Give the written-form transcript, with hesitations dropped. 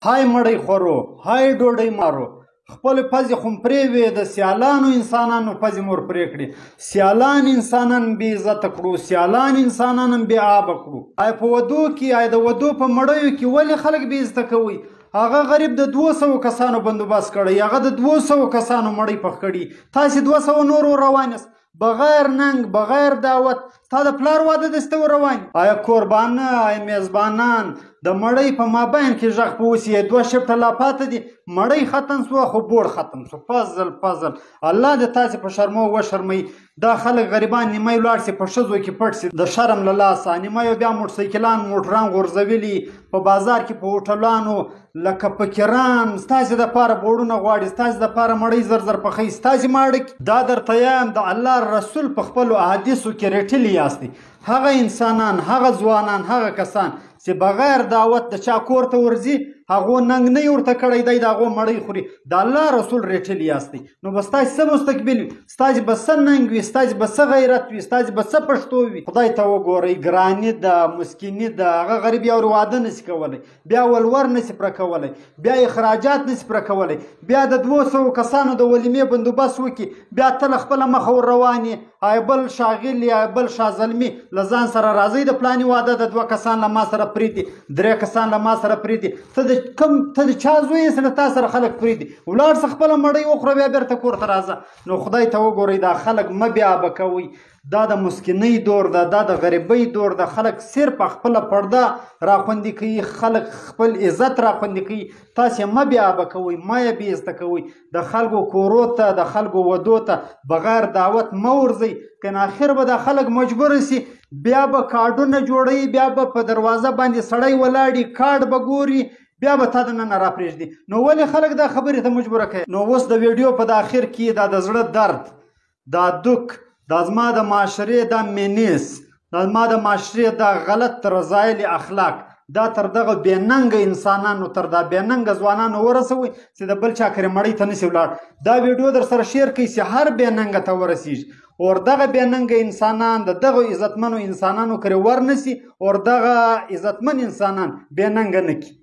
های مړی خورو های ډوډۍ مارو خپل پزې خو پرې وې د سیالانو انسانانو پزې مور پرې کړي سیالان انسانان بې عزته کړو سیالان انسانان بې آبه کړو آیا په ودو کې آیا د ودو په مړیو کې ولې خلک بې عزته کوي هغه غریب د 200 کسانو بندوبست کړی هغه د 200 کسانو مړی پخ کړي تاسې 200 نور روانست بغیر ننګ بغیر دعوت تا د پلار واده دسته روان آیا قربانه آیا میزبانان د مړی په مابین کې غږ په اوس یې 2 شپته لا پاته دي مړی ختم سو خو بوړ ختم سو فضل الله د تاسې په شرمو وشرمئ دا خلک غریبان نیمه ولاړ سي په ښځو کې پټ سي د شرم له لاسه نیمه بیا موټرسایکلان موټران غورځولي په بازار کې په هوټلانو لکه فقیران ستاسې دپاره بوړونه غواړي ستاسې دپاره مړی زر زر پخوي ستاسې ماړه دا درته یم د الله رسول په خپلو احادیثو کې رټلي یاستئ هغه انسانان هغه ځوانان هغه کسان چې بغیر دعوت د چا کور ته ورځي هغو ننګ نه ورته کړی دی د هغو مړی خوري د الله رسول رټلي یاستئ نو به ستاسې څه مستقبل وي ستاسې به څه ننګ وي ستاسې به څه غیرت وي ستاسې به څه پښتو وي خدای ته وګورئ ګراني ده مسکیني ده هغه غریب یو واده نشي کولی بیا ولور نشي پوره کولی بیا اخراجات نشي پوره کولی بیا د 200 کسانو د ولیمې بندوبست وکړي بیا ته له خپله مخه ور روان یې آیا بل شاغل یا بل شازلمي له ځان سره راځئ د پلاني واده د 2 کسان له ما سره پرېږدي 3 کسان له ما سره پرېږدي ته د چا زوی یې له تا سره خلک پرېږدي ولاړ څه خپله مړۍ وخوره بیا بېرته کور ته راځه نو خدای ته وګورئ دا خلک مه بېآبه کوئ دا د مسکینۍ دور ده دا د غریبۍ دور ده خلک صرف خپله پرده راخوندي کوي خلک خپل عزت راخوندي کوي تاسې مه بېآبه کوئ مه یې بېعزته کوئ د خلکو کورو ته د خلکو ودو ته بغیر دعوت مه ورځئ که نه آخر به دا خلک مجبوره سي بیا به کارډونه جوړوي بیا به په دروازه باندې سړی ولاړي کارډ به ګوري بیا به تا د ننه راپرېږدي نو ولې خلک دا خبرې ته مجبوره کوي نو اوس د ویډیو په د آخر کې دا د زړه درد دا دک دا زما د معاشرې دا مینیس دا زما د معاشرې دا غلط رضایل اخلاق دا تر دغه بېننګه انسانانو تر دا بېننګه ځوانانو ورسوئ چې د بل چا کرې مړۍ ته نشي ولاړ دا ویډیو در سره شیر کوي چې هر بېننګه ته ورسیږي اور دغه بېننګه انسانان د دغه عزتمنو انسانانو کرې ور نسي اور دغه عزتمن انسانان بېننګه نه کړي